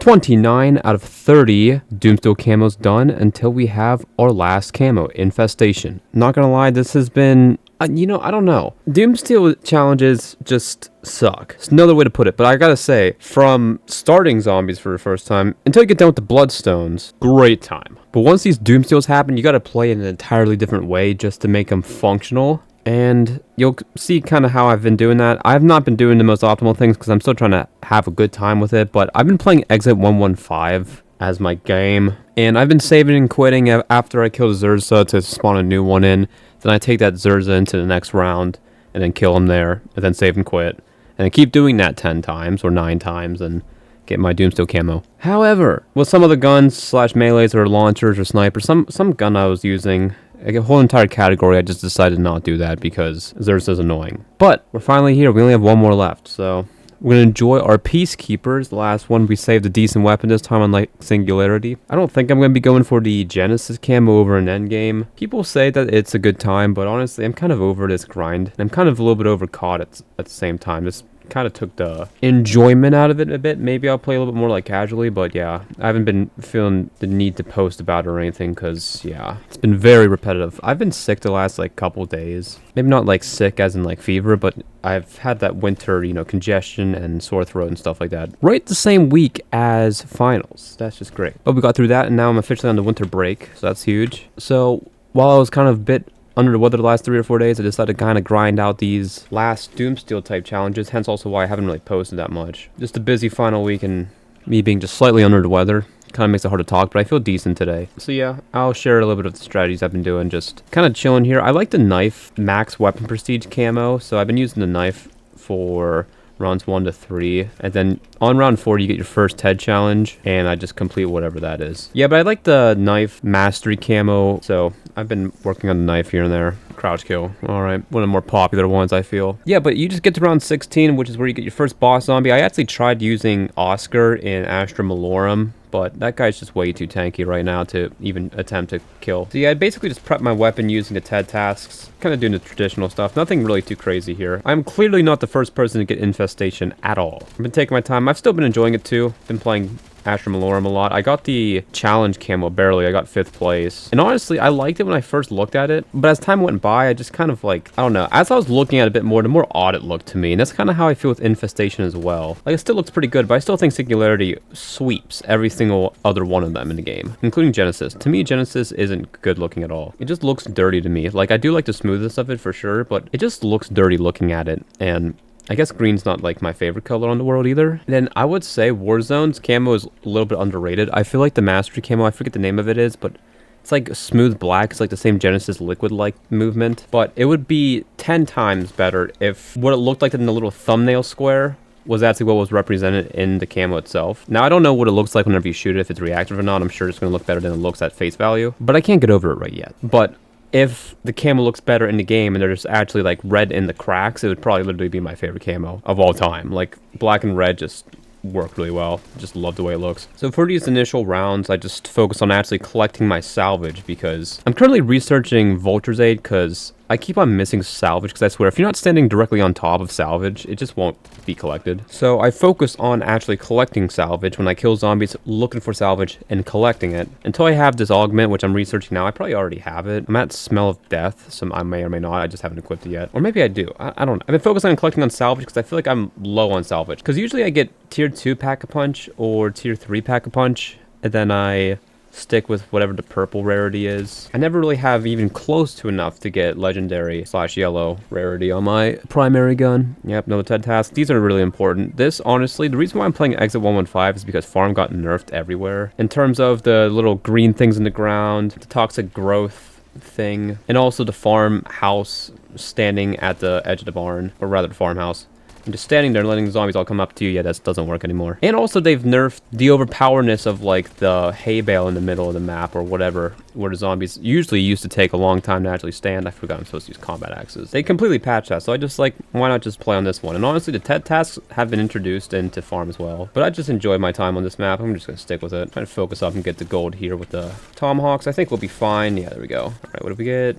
29 out of 30 Doomsteel camos done until we have our last camo, Infestation. Not gonna lie, this has been, I don't know. Doomsteel challenges just suck. It's another way to put it, but I gotta say, from starting zombies for the first time until you get done with the Bloodstones, great time. But once these Doomsteels happen, you gotta play in an entirely different way just to make them functional. And you'll see kind of how I've been doing that. I've not been doing the most optimal things because I'm still trying to have a good time with it. But I've been playing Exit 115 as my game. And I've been saving and quitting after I kill Zerza to spawn a new one in. Then I take that Zerza into the next round and then kill him there. And then save and quit. And I keep doing that 10 times or 9 times and get my Doomsteel camo. However, with some of the guns slash melees or launchers or snipers, some gun I was using, like a whole entire category, I just decided not to do that because Zerza's annoying. But we're finally here. We only have one more left, so we're going to enjoy our Peacekeepers. The last one, we saved a decent weapon this time, unlike Singularity. I don't think I'm going to be going for the Genesis camo over an endgame. People say that it's a good time, but honestly, I'm kind of over this grind. I'm kind of a little bit overcaught at the same time. This kind of took the enjoyment out of it a bit. Maybe I'll play a little bit more like casually, but yeah, I haven't been feeling the need to post about it or anything because yeah, it's been very repetitive. I've been sick the last like couple days. Maybe not like sick as in like fever, but I've had that winter, congestion and sore throat and stuff like that. Right the same week as finals. That's just great. But we got through that and now I'm officially on the winter break, so that's huge. So while I was kind of a bit under the weather the last 3 or 4 days, I decided to kind of grind out these last Doomsteel type challenges, hence also why I haven't really posted that much. Just a busy final week and me being just slightly under the weather kind of makes it hard to talk, but I feel decent today. So yeah, I'll share a little bit of the strategies I've been doing, just kind of chilling here. I like the knife max weapon prestige camo, so I've been using the knife for rounds 1 to 3, and then on round 4 you get your first TED challenge, and I just complete whatever that is. Yeah, but I like the knife mastery camo, so I've been working on the knife here and there. Crouch kill, all right, one of the more popular ones I feel. Yeah, but you just get to round 16, which is where you get your first boss zombie. I actually tried using Oscar in Astra Malorum, but that guy's just way too tanky right now to even attempt to kill. So yeah, I basically just prep my weapon using the TED tasks, kind of doing the traditional stuff. Nothing really too crazy here. I'm clearly not the first person to get Infestation at all. I've been taking my time. I've still been enjoying it too. Been playing Astra Malorum a lot. I got the challenge camo barely. I got 5th place. And honestly, I liked it when I first looked at it. But as time went by, I just kind of like, I don't know. As I was looking at it a bit more, the more odd it looked to me. And that's kind of how I feel with Infestation as well. Like, it still looks pretty good, but I still think Singularity sweeps every single other one of them in the game, including Genesis. To me, Genesis isn't good looking at all. It just looks dirty to me. Like, I do like the smoothness of it for sure, but it just looks dirty looking at it. And I guess green's not like my favorite color on the world either. And then I would say Warzone's camo is a little bit underrated. I feel like the Mastery camo, I forget the name of it is, but it's like smooth black. It's like the same Genesis liquid-like movement. But it would be 10 times better if what it looked like in the little thumbnail square was actually what was represented in the camo itself. Now, I don't know what it looks like whenever you shoot it, if it's reactive or not. I'm sure it's going to look better than it looks at face value. But I can't get over it right yet. But if the camo looks better in the game and there's actually like red in the cracks, it would probably literally be my favorite camo of all time. Like black and red just work really well. Just love the way it looks. So for these initial rounds, I just focus on actually collecting my salvage because I'm currently researching Vulture's Aid because I keep on missing salvage because I swear if you're not standing directly on top of salvage, it just won't be collected. So I focus on actually collecting salvage when I kill zombies, looking for salvage and collecting it until I have this augment, which I'm researching now. I probably already have it. I'm at Smell of Death, so I may or may not. I just haven't equipped it yet. Or maybe I do. I don't know. I've been focusing on collecting on salvage because I feel like I'm low on salvage. Because usually I get tier 2 pack-a-punch or tier 3 pack-a-punch, and then I stick with whatever the purple rarity is. I never really have even close to enough to get legendary / yellow rarity on my primary gun. Yep, no TED tasks. These are really important. This, honestly, the reason why I'm playing Exit 115 is because farm got nerfed everywhere. In terms of the little green things in the ground, the toxic growth thing, and also the farmhouse standing at the edge of the barn, or rather the farmhouse. And just standing there and letting the zombies all come up to you, yeah, that doesn't work anymore. And also they've nerfed the overpowerness of like the hay bale in the middle of the map or whatever, where the zombies usually used to take a long time to actually stand. I forgot I'm supposed to use combat axes. They completely patched that, so I just like, why not just play on this one? And honestly, the TED tasks have been introduced into farm as well. But I just enjoy my time on this map. I'm just gonna stick with it. Trying to focus up and get the gold here with the tomahawks. I think we'll be fine. Yeah, there we go. All right, what do we get?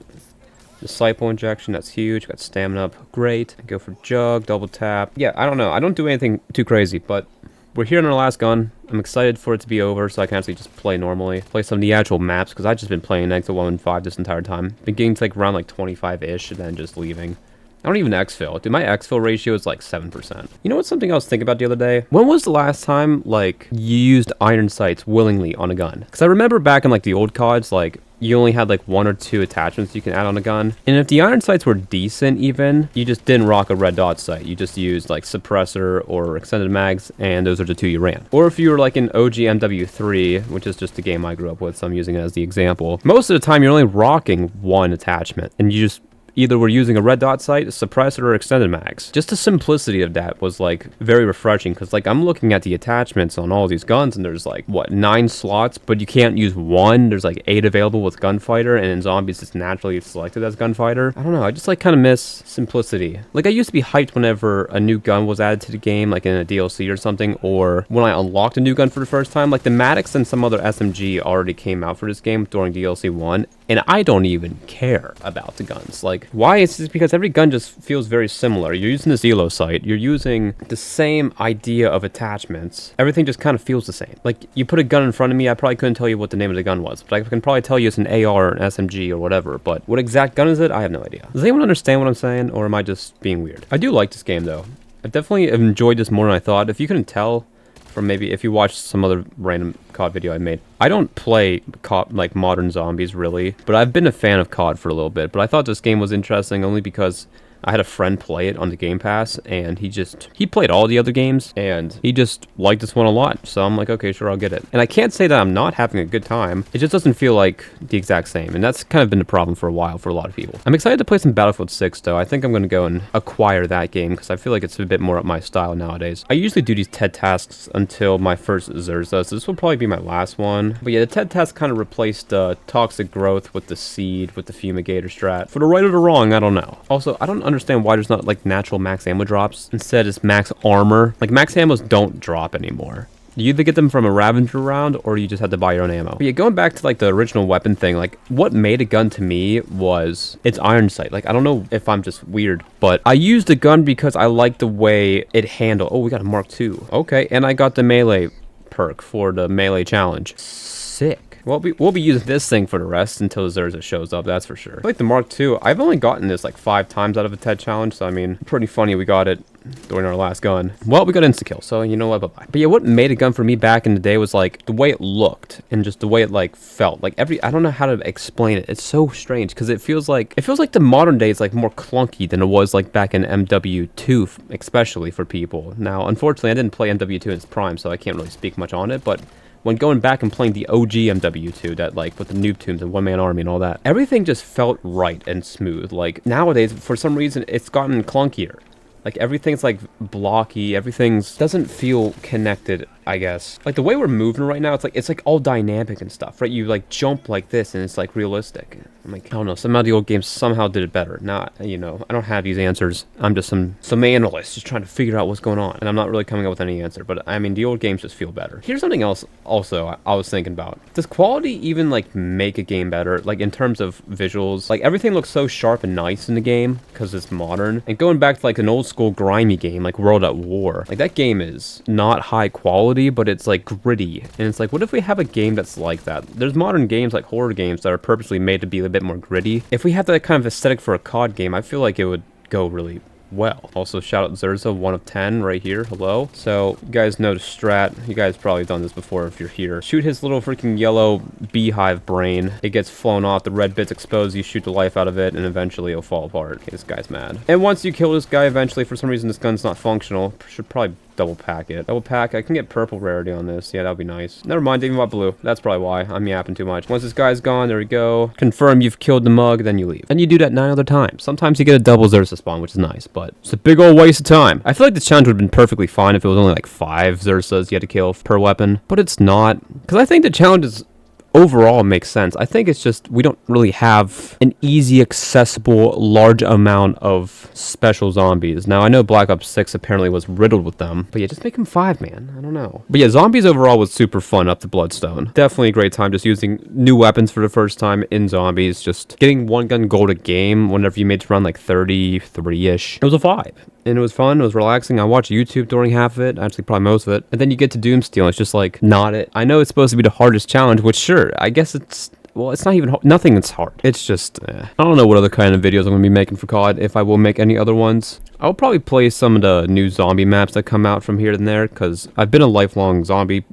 Disciple injection, that's huge. Got stamina up, great. Go for jug, double tap. Yeah, I don't know. I don't do anything too crazy, but we're here on our last gun. I'm excited for it to be over so I can actually just play normally. Play some of the actual maps, because I've just been playing Exit 1 and 5 this entire time. Been getting to like around like 25-ish and then just leaving. I don't even exfil. Dude, my exfil ratio is like 7%. You know what's something I was thinking about the other day? When was the last time, like, you used iron sights willingly on a gun? Because I remember back in, like, the old CODs, like, you only had, like, 1 or 2 attachments you can add on a gun. And if the iron sights were decent even, you just didn't rock a red dot sight. You just used, like, suppressor or extended mags, and those are the 2 you ran. Or if you were, like, in OG MW3, which is just the game I grew up with, so I'm using it as the example. Most of the time, you're only rocking 1 attachment, and you just either we're using a red dot sight, a suppressor, or extended mags. Just the simplicity of that was like very refreshing, because like I'm looking at the attachments on all these guns and there's like what, 9 slots, but you can't use 1. There's like 8 available with gunfighter, and in zombies it's naturally selected as gunfighter. I don't know, I just like kind of miss simplicity. Like I used to be hyped whenever a new gun was added to the game, like in a DLC or something, or when I unlocked a new gun for the first time. Like the Maddox and some other SMG already came out for this game during DLC 1, and I don't even care about the guns. Like, why? It's just because every gun just feels very similar. You're using the Zelo sight, you're using the same idea of attachments. Everything just kind of feels the same. Like, you put a gun in front of me, I probably couldn't tell you what the name of the gun was, but I can probably tell you it's an AR or an SMG or whatever, but what exact gun is it? I have no idea. Does anyone understand what I'm saying, or am I just being weird? I do like this game, though. I definitely enjoyed this more than I thought. If you couldn't tell from maybe if you watched some other random COD video I made, I don't play COD, like modern zombies really, but I've been a fan of COD for a little bit. But I thought this game was interesting only because I had a friend play it on the Game Pass, and he played all the other games, and he just liked this one a lot. So I'm like, okay, sure, I'll get it. And I can't say that I'm not having a good time. It just doesn't feel like the exact same, and that's kind of been the problem for a while for a lot of people. I'm excited to play some Battlefield 6, though. I think I'm going to go and acquire that game, because I feel like it's a bit more up my style nowadays. I usually do these TED tasks until my first Zerza, so this will probably be my last one. But yeah, the TED task kind of replaced toxic growth with the seed, with the fumigator strat. For the right or the wrong, I don't know. Also, I don't understand why there's not like natural max ammo drops. Instead it's max armor. Like max ammos don't drop anymore. You either get them from a Ravager round, or you just have to buy your own ammo. But yeah, going back to like the original weapon thing, like what made a gun to me was its iron sight. Like I don't know if I'm just weird, but I used the gun because I liked the way it handled. Oh, we got a Mark II. Okay, and I got the melee perk for the melee challenge. Sick. We'll be using this thing for the rest until Zerza shows up, that's for sure. I like the Mark II. I've only gotten this like 5 times out of a TED challenge, so I mean, pretty funny we got it during our last gun. Well, we got insta-kill, so you know what, bye-bye. But yeah, what made a gun for me back in the day was like the way it looked and just the way it like felt. Like I don't know how to explain it. It's so strange because it feels like the modern day is like more clunky than it was like back in MW2, especially for people. Now, unfortunately, I didn't play MW2 in its prime, so I can't really speak much on it, but when going back and playing the OG MW2, that like with the noob tombs and one-man army and all that, everything just felt right and smooth. Like nowadays, for some reason, it's gotten clunkier. Like everything's like blocky, doesn't feel connected, I guess. Like the way we're moving right now, it's like all dynamic and stuff, right? You like jump like this and it's like realistic. I'm like, I don't know, somehow the old games somehow did it better. Now, you know, I don't have these answers. I'm just some analyst just trying to figure out what's going on. And I'm not really coming up with any answer, but I mean, the old games just feel better. Here's something else also I was thinking about. Does quality even like make a game better? Like in terms of visuals, like everything looks so sharp and nice in the game because it's modern. And going back to like an old school grimy game like World at War, like that game is not high quality, but it's like gritty. And it's like, what if we have a game that's like that? There's modern games like horror games that are purposely made to be a bit more gritty. If we have that kind of aesthetic for a COD game, I feel like it would go really well. Also, shout out Zerza, 1 of 10 right here. Hello. So, you guys know the strat. You guys probably done this before if you're here. Shoot his little freaking yellow beehive brain. It gets flown off. The red bit's exposed. You shoot the life out of it, and eventually it'll fall apart. Okay, this guy's mad. And once you kill this guy, eventually, for some reason, this gun's not functional. Should probably double pack it. Double pack. I can get purple rarity on this. Yeah, that would be nice. Never mind, didn't even want blue. That's probably why. I'm yapping too much. Once this guy's gone, there we go. Confirm you've killed the mug, then you leave. And you do that 9 other times. Sometimes you get a double Zerza spawn, which is nice, but it's a big old waste of time. I feel like the challenge would have been perfectly fine if it was only like 5 Zerzas you had to kill per weapon, but it's not. Because I think the challenge is overall makes sense. I think it's just we don't really have an easy, accessible, large amount of special zombies. Now, I know Black Ops 6 apparently was riddled with them, but yeah, just make them 5, man. I don't know. But yeah, zombies overall was super fun up to Bloodstone. Definitely a great time just using new weapons for the first time in zombies, just getting one gun gold a game whenever you made it around like 33-ish. It was a vibe. and it was fun. It was relaxing. I watched YouTube during half of it, actually probably most of it. And then you get to Doomsteel, and it's just like not it. I know it's supposed to be the hardest challenge, which sure, I guess it's. Well, it's not even hard. Nothing is hard. It's just, I don't know what other kind of videos I'm going to be making for COD, if I will make any other ones. I'll probably play some of the new zombie maps that come out from here and there, because I've been a lifelong zombie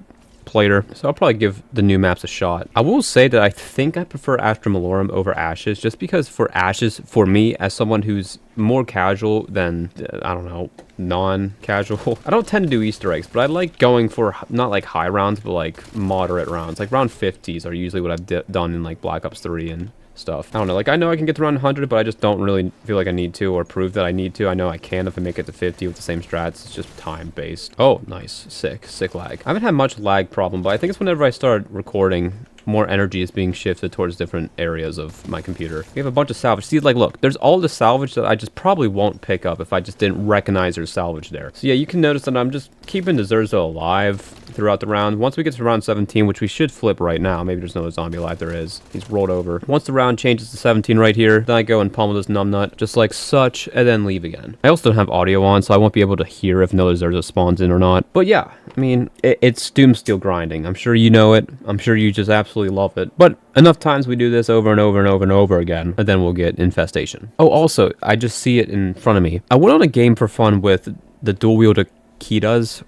player, so I'll probably give the new maps a shot. I will say that I think I prefer Astra Malorum over Ashes, just because for Ashes, for me, as someone who's more casual than, I don't know, non-casual, I don't tend to do Easter eggs, but I like going for not like high rounds, but like moderate rounds. Like round 50s are usually what I've done in like Black Ops 3 and stuff. I don't know, like I know I can get to around 100, but I just don't really feel like I need to or prove that I need to. I know I can if I make it to 50 with the same strats. It's just time based. Oh, nice. Sick lag. I haven't had much lag problem, but I think it's whenever I start recording, more energy is being shifted towards different areas of my computer. We have a bunch of salvage. See, like, look, there's all the salvage that I just probably won't pick up if I just didn't recognize there's salvage there. So yeah, you can notice that I'm just keeping the Zerza alive throughout the round. Once we get to round 17, which we should flip right now, maybe there's another zombie alive. There is. He's rolled over. Once the round changes to 17 right here, then I go and pummel this numbnut just like such, and then leave again. I also don't have audio on, so I won't be able to hear if another Zerza spawns in or not. But yeah, I mean, it's Doomsteel grinding. I'm sure you know it. I'm sure you just absolutely love it. But enough times we do this over and over and over and over again, and then we'll get Infestation. Oh, also, I just see it in front of me. I went on a game for fun with the dual-wield Akitas,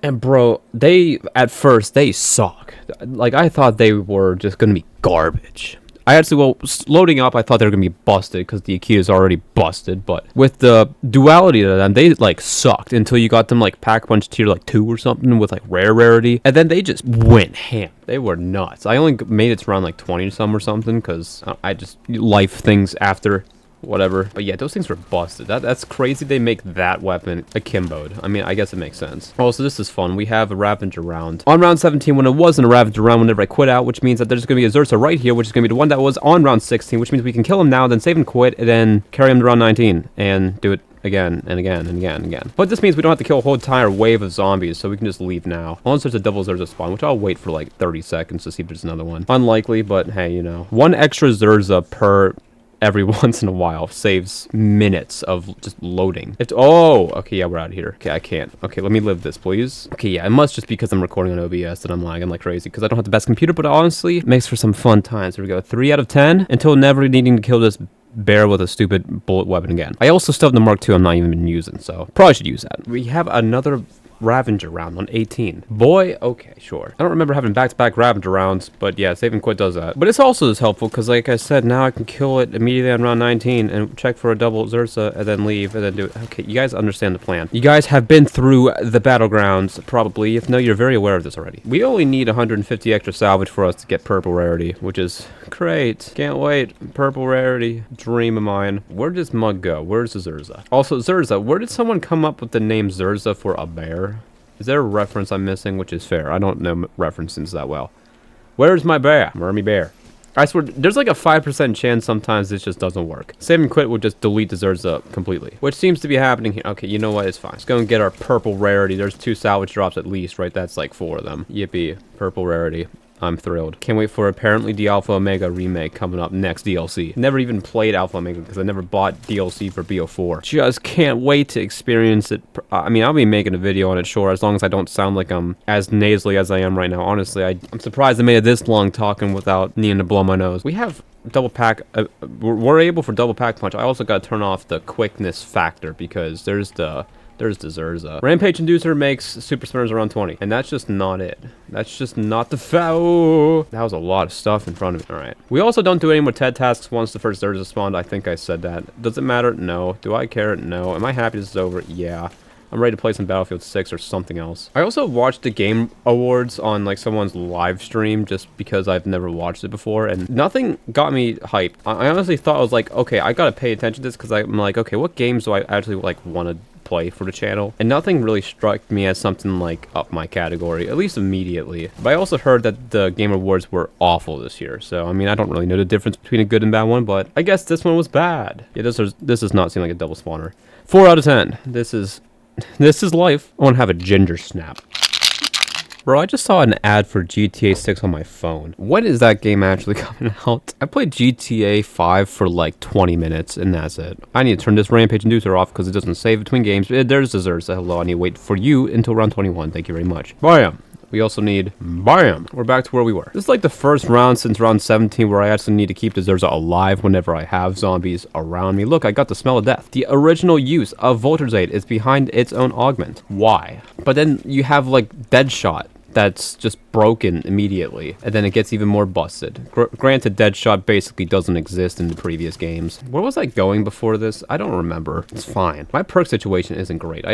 and bro, at first, they suck. Like, I thought they were just gonna be garbage. I actually, well, loading up, I thought they were going to be busted because the Akita's already busted, but with the duality to them, they, like, sucked until you got them, like, pack punch tier, like, 2 or something with, like, rarity, and then they just went ham. They were nuts. I only made it to around, like, 20 some or something because I just life things after whatever. But yeah, those things were busted. That's crazy they make that weapon akimboed. I mean, I guess it makes sense. Also, this is fun. We have a Ravager round. On round 17, when it wasn't a Ravager round, whenever I quit out, which means that there's going to be a Zerza right here, which is going to be the one that was on round 16, which means we can kill him now, then save and quit, and then carry him to round 19, and do it again and again and again and again. But this means we don't have to kill a whole entire wave of zombies, so we can just leave now. Unless there's a double Zerza spawn, which I'll wait for like 30 seconds to see if there's another one. Unlikely, but hey, you know. One extra Zerza per every once in a while saves minutes of just loading. Oh, okay, yeah, we're out of here. Okay, I can't. Okay, let me live this, please. Okay, yeah, it must just be because I'm recording on OBS that I'm lagging like crazy because I don't have the best computer, but honestly, it makes for some fun times. Here we go. 3 out of 10 until never needing to kill this bear with a stupid bullet weapon again. I also still have the Mark II I'm not even using, so probably should use that. We have another Ravager round on 18. Boy, okay, sure. I don't remember having back-to-back Ravager rounds, but yeah, save and quit does that. But it's also as helpful because, like I said, now I can kill it immediately on round 19 and check for a double Zerza and then leave and then do it. Okay, you guys understand the plan. You guys have been through the battlegrounds, probably. If no, you're very aware of this already. We only need 150 extra salvage for us to get purple rarity, which is great. Can't wait. Purple rarity. Dream of mine. Where does Mug go? Where's the Zerza? Also, Zerza, where did someone come up with the name Zerza for a bear? Is there a reference I'm missing? Which is fair. I don't know references that well. Where's my bear? Mermy bear. I swear, there's like a 5% chance sometimes this just doesn't work. Save and quit will just delete the Zerza completely. Which seems to be happening here. Okay, you know what? It's fine. Let's go and get our purple rarity. There's 2 salvage drops at least, right? That's like 4 of them. Yippee. Purple rarity. I'm thrilled. Can't wait for apparently the Alpha Omega remake coming up next DLC. Never even played Alpha Omega because I never bought DLC for BO4. Just can't wait to experience it. I mean, I'll be making a video on it, sure, as long as I don't sound like I'm as nasally as I am right now. Honestly, I'm surprised I made it this long talking without needing to blow my nose. We have double pack. We're able for double pack punch. I also got to turn off the quickness factor because there's the Zerza. Rampage Inducer makes super spinners around 20. And that's just not it. That's just not the foul. That was a lot of stuff in front of me. Alright. We also don't do any more TED tasks once the first Zerza spawned. I think I said that. Does it matter? No. Do I care? No. Am I happy this is over? Yeah. I'm ready to play some Battlefield 6 or something else. I also watched the Game Awards on like someone's live stream just because I've never watched it before and nothing got me hyped. I honestly thought I was like, okay, I gotta pay attention to this because I'm like, okay, what games do I actually like want to play for the channel? And nothing really struck me as something like up my category, at least immediately. But I also heard that the Game Awards were awful this year, so I mean, I don't really know the difference between a good and bad one, but I guess this one was bad. Yeah, this does not seem like a double spawner. 4 out of 10. This is life. I want to have a ginger snap. Bro, I just saw an ad for GTA 6 on my phone. When is that game actually coming out? I played GTA 5 for like 20 minutes and that's it. I need to turn this Rampage Inducer off because it doesn't save between games. There's desserts. Hello, I need to wait for you until round 21. Thank you very much. Bam. We also need bam. We're back to where we were. This is like the first round since round 17 where I actually need to keep the Zerza alive whenever I have zombies around me. Look, I got the smell of death. The original use of Voltaire's is behind its own augment. Why? But then you have like Deadshot. That's just broken immediately, and then it gets even more busted. Granted, Deadshot basically doesn't exist in the previous games. Where was I going before this? I don't remember. It's fine. My perk situation isn't great. I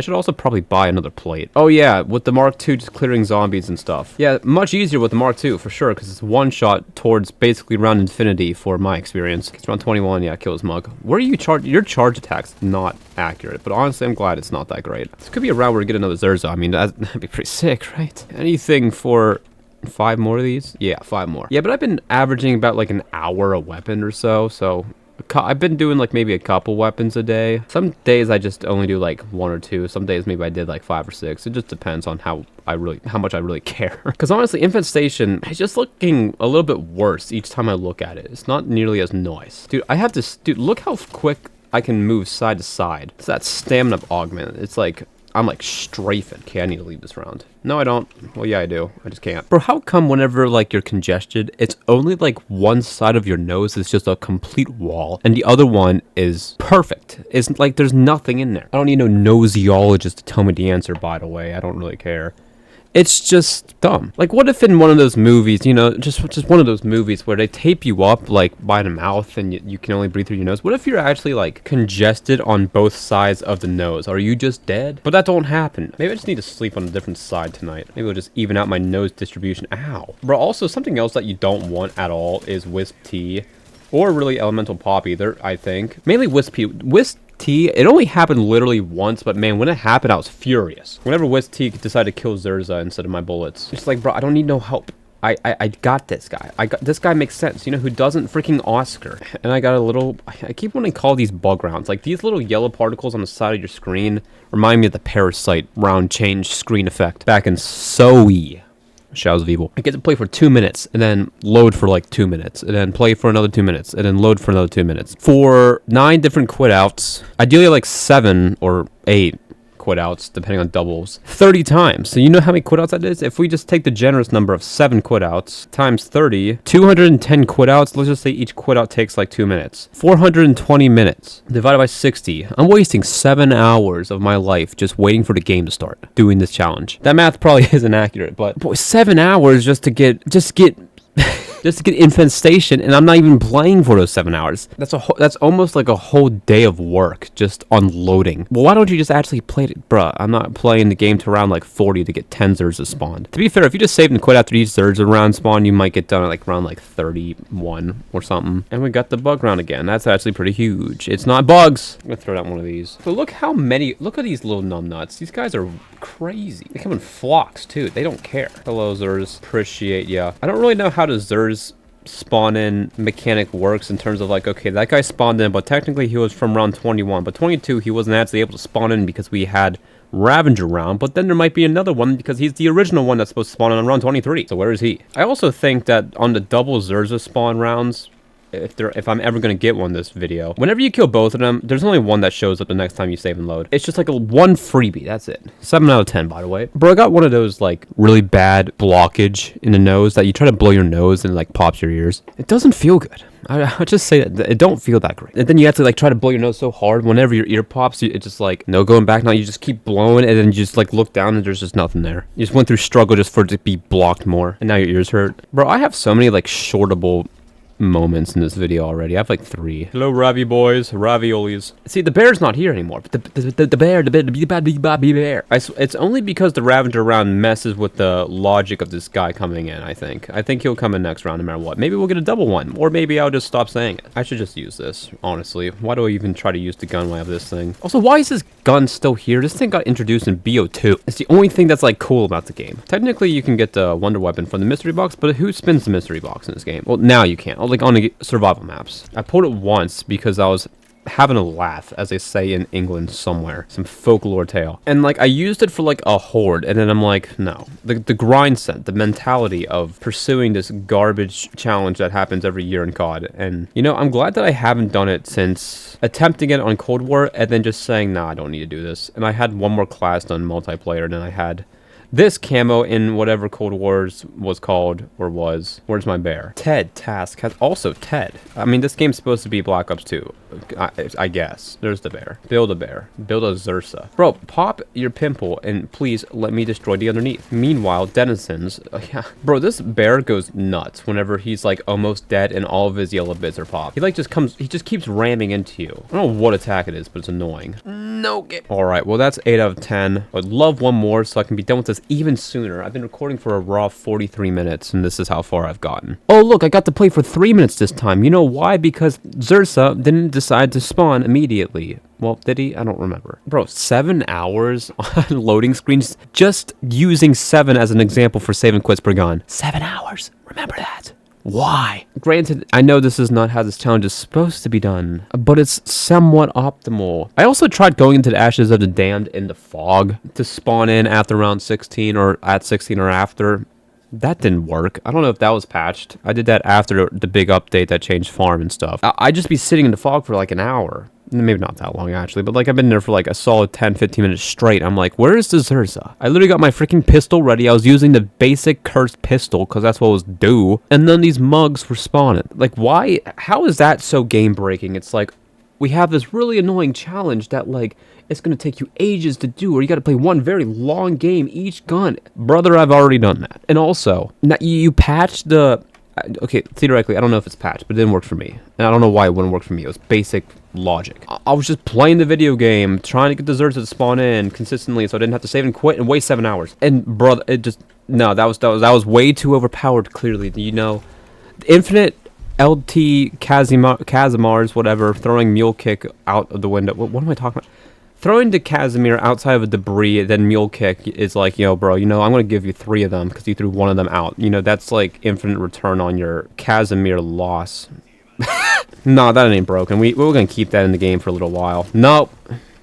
should also probably buy another plate. Oh yeah, with the Mark II just clearing zombies and stuff. Yeah, much easier with the Mark II for sure, because it's one shot towards basically round infinity for my experience. It's round 21, yeah, kill his mug. Where are you your charge attack's not accurate, but honestly, I'm glad it's not that great. This could be a round where we get another Zerza. I mean, that'd be pretty sick, right? Anything for 5 more of these? Yeah, 5 more. Yeah, but I've been averaging about like an hour a weapon or so I've been doing like maybe a couple weapons a day. Some days I just only do like 1 or 2. Some days maybe I did like 5 or 6. It just depends on how much I really care. Because honestly, Infestation is just looking a little bit worse each time I look at it. It's not nearly as nice. Dude, dude, look how quick I can move side to side. It's that stamina augment. It's like, I'm like strafing. Okay, I need to leave this round. No, I don't. Well, yeah, I do. I just can't. Bro, how come whenever like you're congested, it's only like one side of your nose is just a complete wall and the other one is perfect? It's like there's nothing in there. I don't need no nosologists to tell me the answer, by the way. I don't really care. It's just dumb. Like, what if in one of those movies, you know, just one of those movies where they tape you up, like, by the mouth and you can only breathe through your nose? What if you're actually, like, congested on both sides of the nose? Are you just dead? But that don't happen. Maybe I just need to sleep on a different side tonight. Maybe we'll just even out my nose distribution. Ow. Bro, also, something else that you don't want at all is Wisp Tea. Or really Elemental Pop either, I think. Mainly Wisp Tea. Wisp T, it only happened literally once, but man, when it happened, I was furious. Whenever Wisp T decided to kill Zerza instead of my bullets. It's like, bro, I don't need no help. I got this guy. This guy makes sense. You know who doesn't? Freaking Oscar. And I got a little, I keep wanting to call these bug rounds. Like these little yellow particles on the side of your screen remind me of the Parasite round change screen effect back in Zoe. Shadows of Evil. I get to play for 2 minutes and then load for like 2 minutes and then play for another 2 minutes and then load for another 2 minutes. For 9 different quit outs, ideally like 7 or 8 quit outs, depending on doubles, 30 times. So you know how many quit outs that is? If we just take the generous number of 7 quit outs times 30, 210 quit outs, let's just say each quit out takes like 2 minutes. 420 minutes divided by 60. I'm wasting 7 hours of my life just waiting for the game to start doing this challenge. That math probably isn't accurate, but boy, 7 hours just to get Infestation, and I'm not even playing for those 7 hours. That's almost like a whole day of work just on loading. Well, why don't you just actually play it? Bruh, I'm not playing the game to around like 40 to get 10 Zerza spawned. To be fair, if you just save and quit after each Zerza round spawn, you might get done at like around like 31 or something. And we got the bug round again. That's actually pretty huge. It's not bugs. I'm gonna throw down one of these. But look at these little numbnuts. These guys are crazy. They come in flocks too. They don't care. Hello, Zers. Appreciate ya. I don't really know how to Zers spawn in mechanic works in terms of like, okay, that guy spawned in, but technically he was from round 21, but 22 he wasn't actually able to spawn in because we had Ravager round, but then there might be another one because he's the original one that's supposed to spawn in on round 23. So where is he? I also think that on the double Zerza spawn rounds, if I'm ever going to get one this video, whenever you kill both of them, there's only one that shows up the next time you save and load. It's just like one freebie. That's it. 7 out of 10, by the way. Bro, I got one of those like really bad blockage in the nose that you try to blow your nose and it like pops your ears. It doesn't feel good. I'll just say that it don't feel that great. And then you have to like try to blow your nose so hard whenever your ear pops, it's just like no going back now. You just keep blowing and then you just like look down and there's just nothing there. You just went through struggle just for it to be blocked more and now your ears hurt. Bro, I have so many like shortable moments in this video already. I have like 3. Hello, Ravi boys, raviolis. See, the bear's not here anymore. But the bear. It's only because the Ravager round messes with the logic of this guy coming in. I think he'll come in next round no matter what. Maybe we'll get a double one, or maybe I'll just stop saying it. I should just use this, honestly. Why do I even try to use the gun when I have this thing? Also, why is this gun still here? This thing got introduced in BO2. It's the only thing that's like cool about the game. Technically, you can get the wonder weapon from the mystery box, but who spins the mystery box in this game? Well, now you can't. Like on the survival maps. I pulled it once because I was having a laugh, as they say in England somewhere. Some folklore tale. And, like, I used it for, like, a horde, and then I'm like, no. The grind set, the mentality of pursuing this garbage challenge that happens every year in COD. And, you know, I'm glad that I haven't done it since attempting it on Cold War, and then just saying, nah, I don't need to do this. And I had one more class done multiplayer, and then I had this camo in whatever Cold Wars was called, or was. Where's my bear? Ted Task has also Ted. I mean, this game's supposed to be Black Ops 2. I guess. There's the bear. Build a bear. Build a Zersa. Bro, pop your pimple and please let me destroy the underneath. Meanwhile, denizens. Yeah. Bro, this bear goes nuts whenever he's like almost dead and all of his yellow bits are popped. He like he just keeps ramming into you. I don't know what attack it is, but it's annoying. No game. Alright, well that's 8 out of 10. I would love one more so I can be done with this even sooner. I've been recording for a raw 43 minutes and this is how far I've gotten. Oh look, I got to play for 3 minutes this time. You know why? Because Zersa didn't decide to spawn immediately. Well, did he? I don't remember. Bro, 7 hours on loading screens, just using 7 as an example for save and quits per gun. 7 hours. Remember that. Why? Granted, I know this is not how this challenge is supposed to be done, but it's somewhat optimal. I also tried going into the Ashes of the Damned in the fog to spawn in after round 16 or at 16 or after. That didn't work. I don't know if that was patched. I did that after the big update that changed farm and stuff. I'd just be sitting in the fog for like an hour. Maybe not that long, actually. But like I've been there for like a solid 10-15 minutes straight. I'm like, where is the Zersa? I literally got my freaking pistol ready. I was using the basic cursed pistol because that's what was due. And then these mugs were spawning. Like, why? How is that so game breaking? It's like, we have this really annoying challenge that like, it's going to take you ages to do, or you got to play one very long game each gun. Brother, I've already done that. And also, now you patched the... Okay, theoretically, I don't know if it's patched, but it didn't work for me. And I don't know why it wouldn't work for me. It was basic logic. I was just playing the video game, trying to get the Zersa to spawn in consistently so I didn't have to save and quit and waste 7 hours. And, brother, it just... No, that was way too overpowered, clearly. You know, infinite... LT Casimars, whatever, throwing mule kick out of the window. What am I talking about? Throwing the Casimir outside of a debris, then mule kick is like, yo, bro, you know, I'm going to give you 3 of them because you threw 1 of them out. You know, that's like infinite return on your Casimir loss. No, that ain't broken. We're going to keep that in the game for a little while. Nope.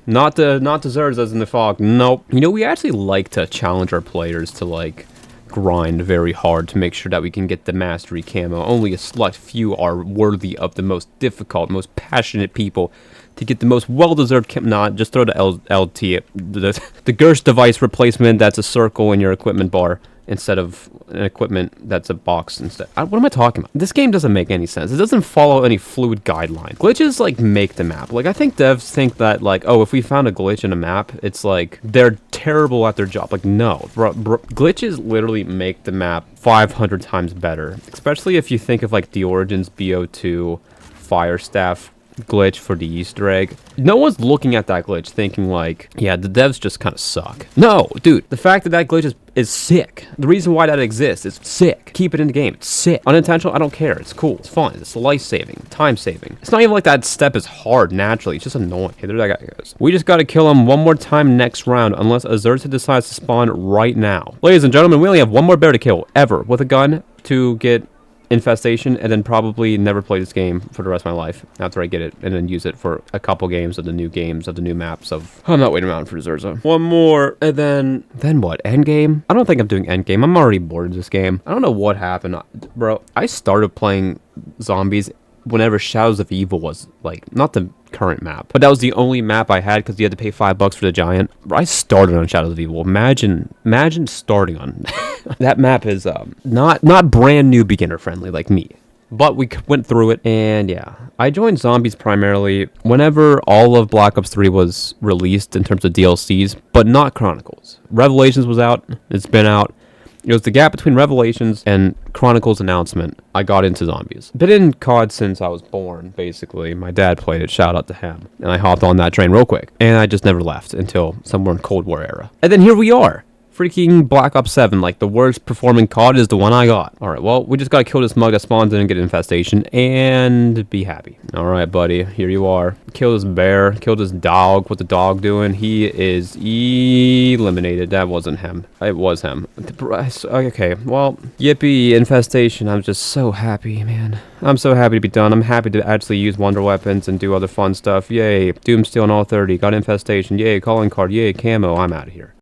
Not the Zerzas in the fog. Nope. You know, we actually like to challenge our players to, like, grind very hard to make sure that we can get the mastery camo. Only a select few are worthy of the most difficult, most passionate people to get the most well-deserved camo. Nah, just throw the LT, the Gerst device replacement that's a circle in your equipment bar instead of an equipment that's a box instead. What am I talking about? This game doesn't make any sense. It doesn't follow any fluid guidelines. Glitches, like, make the map. Like, I think devs think that, like, oh, if we found a glitch in a map, it's like, they're terrible at their job. Like, no. Glitches literally make the map 500 times better. Especially if you think of, like, the Origins BO2 Fire Staff glitch for the Easter egg. No one's looking at that glitch thinking like, yeah, the devs just kind of suck. No, dude, the fact that that glitch is sick. The reason why that exists is sick. Keep it in the game. It's sick. Unintentional, I don't care. It's cool. It's fun. It's life-saving. Time-saving. It's not even like that step is hard naturally. It's just annoying. Hey, there that guy goes. We just gotta kill him one more time next round unless Azurta decides to spawn right now. Ladies and gentlemen, we only have one more bear to kill ever with a gun to get Infestation, and then probably never play this game for the rest of my life after I get it, and then use it for a couple games of the new maps of... I'm not waiting around for Zerza. One more, and then what? Endgame? I don't think I'm doing endgame. I'm already bored of this game. I don't know what happened. Bro, I started playing zombies whenever Shadows of Evil was, like, not the current map, but that was the only map I had because you had to pay $5 for the giant. I started on Shadows of Evil. Imagine starting on that map is not brand new beginner friendly like me, but we went through it. And yeah, I joined zombies primarily whenever all of Black Ops 3 was released in terms of DLCs, but not Chronicles. Revelations was out. It's been out. It was the gap between Revelations and Chronicles announcement. I got into zombies. Been in COD since I was born, basically. My dad played it, shout out to him. And I hopped on that train real quick. And I just never left until somewhere in Cold War era. And then here we are. freaking Black Ops 7. Like, the worst performing COD is the one I got. Alright, well, we just gotta kill this mug that spawns in and get Infestation, and be happy. Alright, buddy, here you are. Kill this bear, kill this dog. What's the dog doing? He is eliminated. That wasn't him. It was him. Okay, well, yippee, Infestation. I'm just so happy, man. I'm so happy to be done. I'm happy to actually use wonder weapons and do other fun stuff. Yay, Doomsteel on all 30. Got Infestation. Yay, calling card. Yay, camo. I'm out of here.